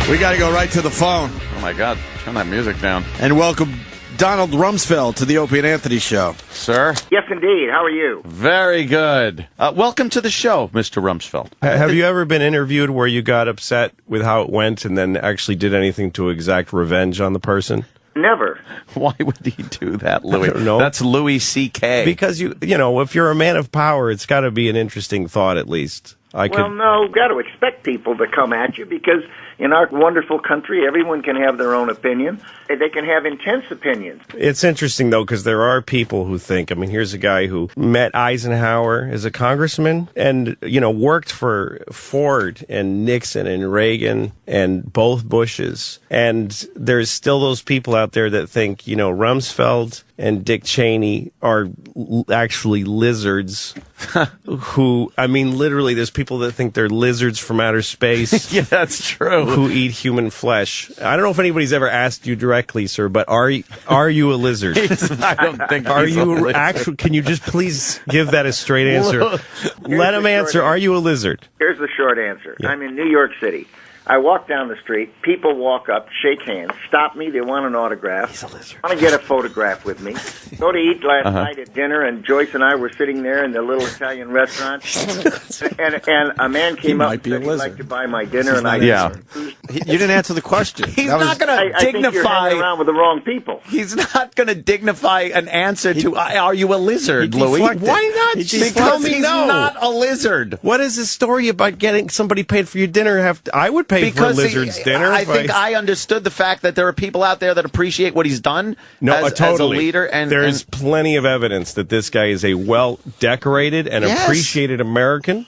We got to go right to the phone Oh, my God. Turn that music down. and welcome Donald Rumsfeld to the Opie and Anthony Show. Sir? Yes, indeed. How are you? Very good. Welcome to the show, Mr. Rumsfeld. Have you ever been interviewed where you got upset with how it went and then actually did anything to exact revenge on the person? Never. Why would he do that, Louis? I don't know. That's Louis C.K. Because, you know, if you're a man of power, it's got to be an interesting thought at least. Well, no, got to expect people to come at you because in our wonderful country, everyone can have their own opinion. They can have intense opinions. It's interesting, though, because there are people who think, I mean, here's a guy who met Eisenhower as a congressman and, you know, worked for Ford and Nixon and Reagan and both Bushes. And there's still those people out there that think, you know, Rumsfeld and Dick Cheney are actually lizards who, I mean, literally, there's people that think they're lizards from outer space. Yeah, that's true. Who eat human flesh. I don't know if anybody's ever asked you directly, sir, but are you a lizard? I don't think Are he's you a lizard. actually? Can you just please give that a straight answer? Let him answer. Are you a lizard? Here's the short answer. I'm in New York City. I walk down the street. People walk up, shake hands, stop me. They want an autograph. He's a lizard. Want to get a photograph with me. Go to eat last night at dinner, and Joyce and I were sitting there in the little Italian restaurant. and a man came up and said he'd like to buy my dinner. And I You didn't answer the question. He's That was- not going to I think you're dignify. hanging around with the wrong people. He's not going to dignify an answer to, are you a lizard, He Louis? deflected. Why not? He Just deflected. tell me He's no. not a lizard. What is this story about getting somebody paid for your dinner? I would pay for a lizard's dinner. I if think I understood the fact that there are people out there that appreciate what he's done as a leader. And there's plenty of evidence that this guy is a well-decorated and Yes. appreciated American,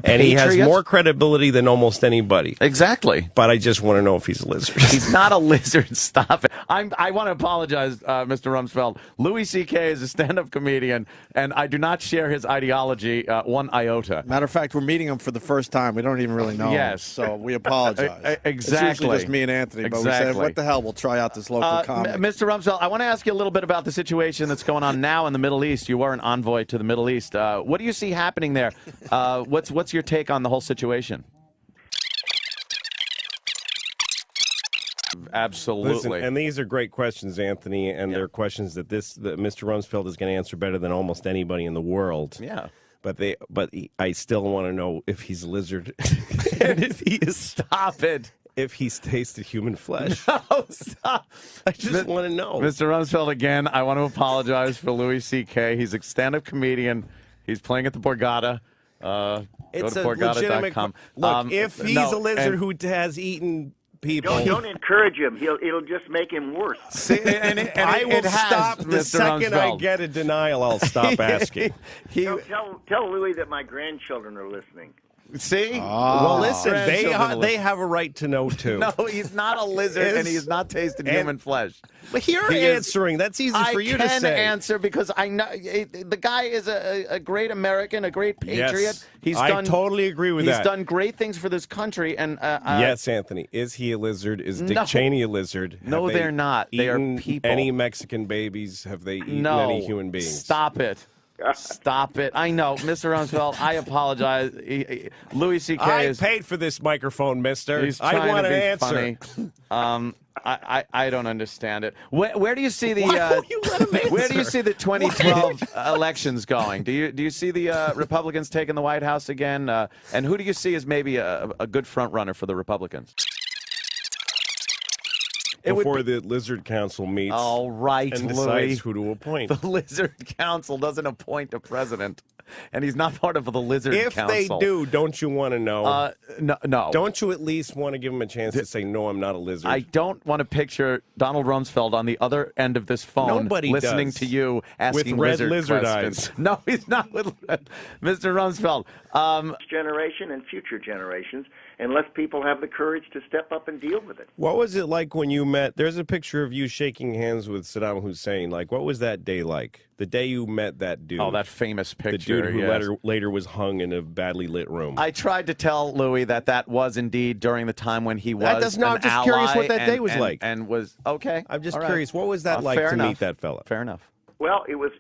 and he has patriot. more credibility than almost anybody. Exactly. But I just want to know if he's a lizard. He's not a lizard. Stop it. I want to apologize, Mr. Rumsfeld. Louis C.K. is a stand-up comedian, and I do not share his ideology one iota. Matter of fact, we're meeting him for the first time. We don't even really know him. Yes. So we apologize. Exactly. It's usually just me and Anthony, but we said, Exactly. what the hell, we'll try out this local comedy. Mr. Rumsfeld, I want to ask you a little bit about the situation that's going on now in the Middle East. You were an envoy to the Middle East. What do you see happening there? What's your take on the whole situation? Absolutely. Listen, and these are great questions, Anthony, and they're questions that Mr. Rumsfeld is going to answer better than almost anybody in the world. Yeah. I still want to know if he's a lizard And if he is, stop it. if he's tasted human flesh. Oh, stop. I just want to know. Mr. Rumsfeld, again, I want to apologize for Louis C.K. He's a stand-up comedian. He's playing at the Borgata. It's go to a legitimate. Borgata.com. Look, if he's no, a lizard and- who has eaten people, Don't encourage him. It'll just make him worse. I will stop the Mr. second I Rumsfeld. get a denial. I'll stop asking. Tell Louis that my grandchildren are listening. See? Well, listen, Grandchildren they have a right to know too. No, he's not a lizard, and he has not tasted human flesh. But you're He is- answering. That's easy for you I to can say. answer because I know the guy is a great American, a great patriot. Yes, I totally agree with that. He's done great things for this country, and Yes, Anthony. Is he a lizard? Is Dick No. Cheney a lizard? No, Have they they're not. They are eaten people. Any Mexican babies? Have they eaten no, any human beings? Stop it. Stop it. I know, Mr. Rumsfeld, I apologize. Louis C.K. I is paid for this microphone, mister. he's I trying want to an be answer. funny. I don't understand it. Where do you see the Why won't you let him where do you answer? see the 2012 elections going? Do you see the Republicans taking the White House again? And who do you see as maybe a good front runner for the Republicans? Before the Lizard Council meets All right, and Louis. decides who to appoint. The Lizard Council doesn't appoint a president, and he's not part of the Lizard If Council. they do, don't you want to know? No. Don't you at least want to give him a chance to say, no, I'm not a lizard? I don't want to picture Donald Rumsfeld on the other end of this phone Nobody listening does. to you asking With red lizard questions. eyes. No, he's not with red. Mr. Rumsfeld. Generation and future generations, unless people have the courage to step up and deal with it. What was it like when you met? There's a picture of you shaking hands with Saddam Hussein. Like, what was that day like? The day you met that dude. Oh, that famous the picture. dude who yes. later was hung in a badly lit room. I tried to tell Louis that was indeed during the time when he was That does not- an I'm just curious ally what that day was and- like. And was okay. I'm just all right. curious. What was that like fair to enough. meet that fella? Fair enough. Well, it was.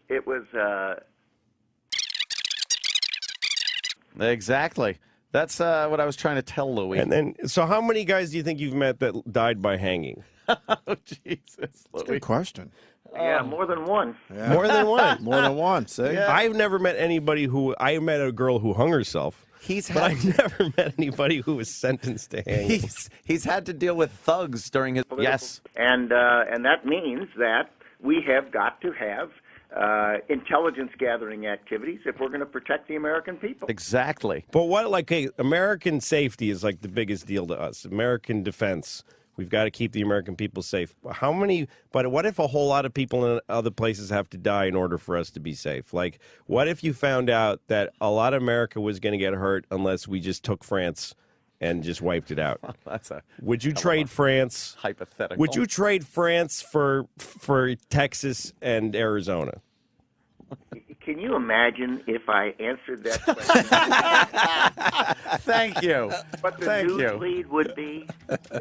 Exactly. That's what I was trying to tell Louis. And then, so how many guys do you think you've met that died by hanging? Oh, Jesus, That's a Louis. good question. Yeah, more than one. Yeah. More than one. More than one. See? Yeah. I've never met anybody I met a girl who hung herself. But I've never met anybody who was sentenced to hanging. He's had to deal with thugs during his... Yes. And that means that we have got to have intelligence gathering activities if we're going to protect the American people. Exactly. But American safety is like the biggest deal to us. American defense. We've got to keep the American people safe. But what if a whole lot of people in other places have to die in order for us to be safe? Like, what if you found out that a lot of America was going to get hurt unless we just took France and just wiped it out? Would you trade France? Hypothetical. Would you trade France for Texas and Arizona? Can you imagine if I answered that question? Thank you. What the Thank news you. lead would be?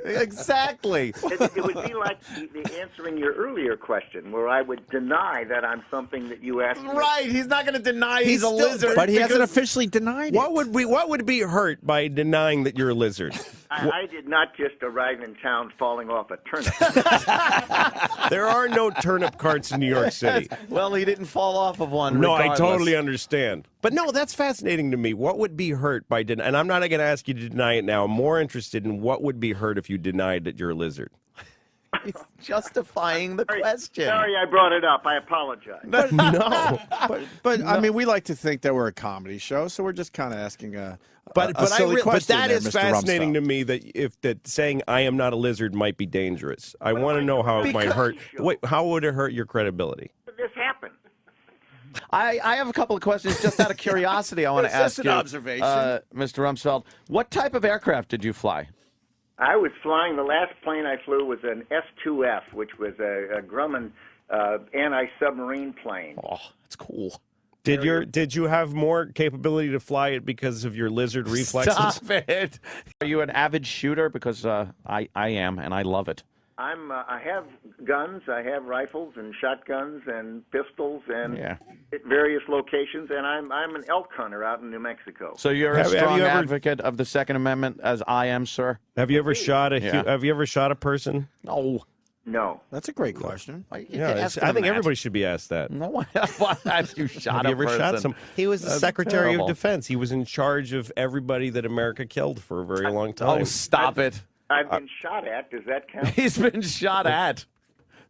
Exactly. It would be like the answering your earlier question, where I would deny that I'm something that you asked me. Right. He's not going to deny he's a lizard. But he hasn't officially denied it. What would be hurt by denying that you're a lizard? I did not just arrive in town falling off a turnip. There are no turnip carts in New York City. Well, he didn't fall off of one. No, regardless. I totally understand. But no, that's fascinating to me. What would be hurt by denying? And I'm not going to ask you to deny it now. I'm more interested in what would be hurt if you denied that you're a lizard. He's justifying the question. Sorry I brought it up. I apologize. No. But I mean, we like to think that we're a comedy show, so we're just kind of asking a But silly question that there, is Mr. fascinating Rumsfeld. to me that saying I am not a lizard might be dangerous. I want to know how it might hurt. Wait, how would it hurt your credibility? This happened. I have a couple of questions just out of curiosity. I want to ask an you, observation. Mr. Rumsfeld. What type of aircraft did you fly? I was flying, the last plane I flew was an S-2F, which was a Grumman anti-submarine plane. Oh, that's cool. Did you have more capability to fly it because of your lizard reflexes? Stop it. Are you an avid shooter? Because I am, and I love it. I have guns, I have rifles and shotguns and pistols and at various locations, and I'm an elk hunter out in New Mexico. So you're a strong advocate of the Second Amendment, as I am, sir? Have you ever shot a person? No. No. That's a great question. I think everybody should be asked that. No, why have you shot Have you ever shot some? He was the Secretary of Defense. He was in charge of everybody that America killed for a very long time. Oh, stop it. I've been shot at. Does that count? He's been shot at.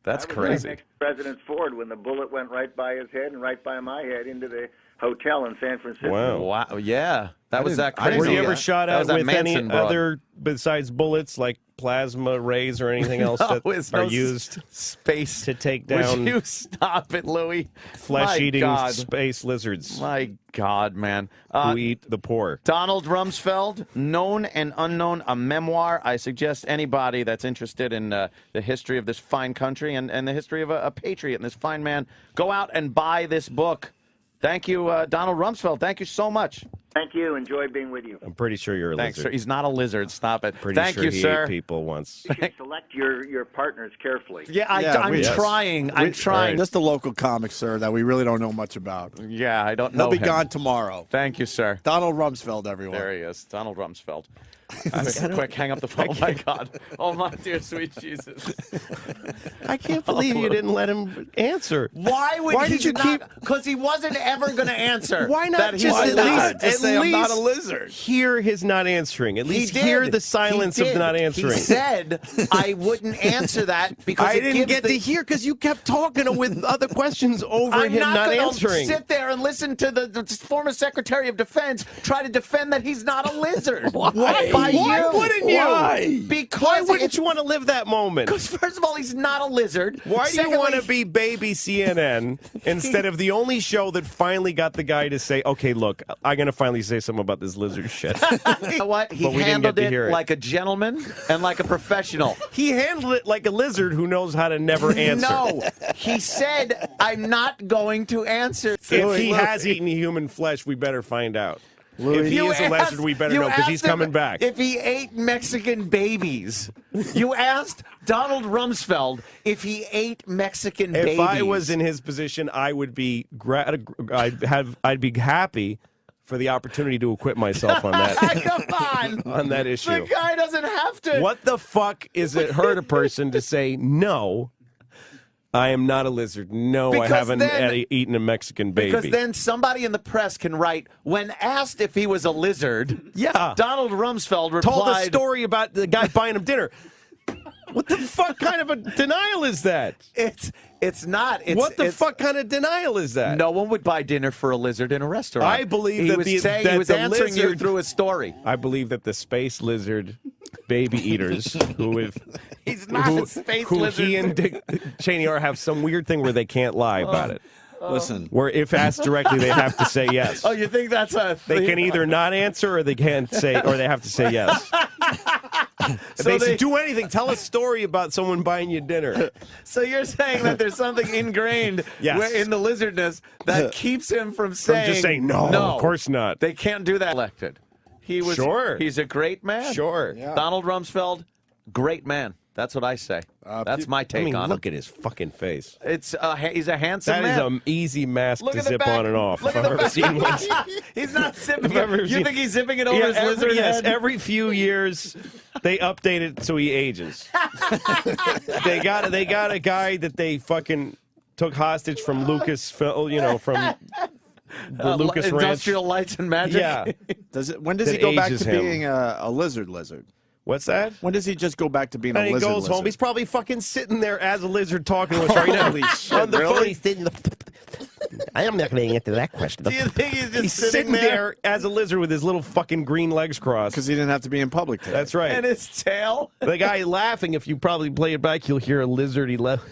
That's crazy. I was right next to President Ford when the bullet went right by his head and right by my head into the hotel in San Francisco. Wow. Yeah. That was that crazy. Were you ever shot at with any broad. other, besides bullets, like plasma rays or anything else that are used space to take down? Would you stop it, Louis? Flesh-eating space lizards. My God, man. Who eat the poor. Donald Rumsfeld, Known and Unknown, a memoir. I suggest anybody that's interested in the history of this fine country and the history of a patriot and this fine man, go out and buy this book. Thank you, Donald Rumsfeld. Thank you so much. Thank you. Enjoy being with you. I'm pretty sure you're a Thanks, lizard. sir. He's not a lizard. Stop it. Thank you, sir. He ate people once. You should select your partners carefully. Yeah, I'm trying. I'm trying. Just a local comic, sir, that we really don't know much about. Yeah, I don't know. He'll be gone tomorrow. Thank you, sir. Donald Rumsfeld, everyone. There he is. Donald Rumsfeld. Quick, hang up the phone. Oh, my God. Oh, my dear sweet Jesus. I can't believe you didn't let him answer. Why did you keep... Because he wasn't ever going to answer. Why not just at least say I'm not a lizard? Hear his not answering. At least hear the silence of not answering. He said I wouldn't answer that because I didn't get to hear because you kept talking with other questions over him not answering. I'm not sit there and listen to the former Secretary of Defense try to defend that he's not a lizard. Why? Why wouldn't you? Why? Because why wouldn't you want to live that moment? Because first of all, he's not a lizard. Why do you want to be baby CNN instead of the only show that finally got the guy to say, okay, look, I'm going to finally say something about this lizard shit. You know what? He handled it like a gentleman and like a professional. He handled it like a lizard who knows how to never answer. No, he said, I'm not going to answer. If he has eaten human flesh, we better find out. If he is a lizard, we better know because he's coming back. If he ate Mexican babies, you asked Donald Rumsfeld if he ate Mexican babies. If I was in his position, I would be I'd be happy for the opportunity to acquit myself on that. Come on. On that issue. The guy doesn't have to. What the fuck is it hurt a person to say, no, I am not a lizard. No, Because I haven't then- eaten a Mexican baby. Because then somebody in the press can write, when asked if he was a lizard, yeah. Donald Rumsfeld replied... Told a story about the guy buying him dinner. What the fuck kind of a denial is that? It's not. What the fuck kind of denial is that? No one would buy dinner for a lizard in a restaurant. I believe he that was the- saying that he was the answering you lizard- through a story. I believe that the space lizard baby eaters He's not a space lizard. he and Dick Cheney have some weird thing where they can't lie about it. Listen, Where if asked directly, they have to say yes. Oh, you think that's a thing? They can either not answer or they can't say, or they have to say yes. So they do anything. Tell a story about someone buying you dinner. So you're saying that there's something ingrained Yes. in the lizardness that keeps him from saying... From just saying, no, of course not. They can't do that elected. He was. Sure. He's a great man. Sure. Yeah. Donald Rumsfeld, great man. That's what I say. That's my take on look him. at his fucking face. It's he's a handsome That is man. an easy mask Look to at the zip back. on and off. Look If at I've the ever seen one. He's not zipping If I've ever it. You seen- think he's zipping it over his lizard head? Every few years, they update it so he ages. they got a guy that they fucking took hostage from Lucas, from the Lucas Ranch. Industrial Lights and Magic. Yeah. when does That he go back ages to him. being a lizard? What's that? When does he just go back to being And a he lizard? goes home. lizard? He's probably fucking sitting there as a lizard talking to us right now. On the phone, he's sitting. I am not going to answer that question. Do you think he's just He's sitting there as a lizard with his little fucking green legs crossed. because he didn't have to be in public today. That's right. And his tail? The guy laughing, if you probably play it back, you'll hear a lizard. He left.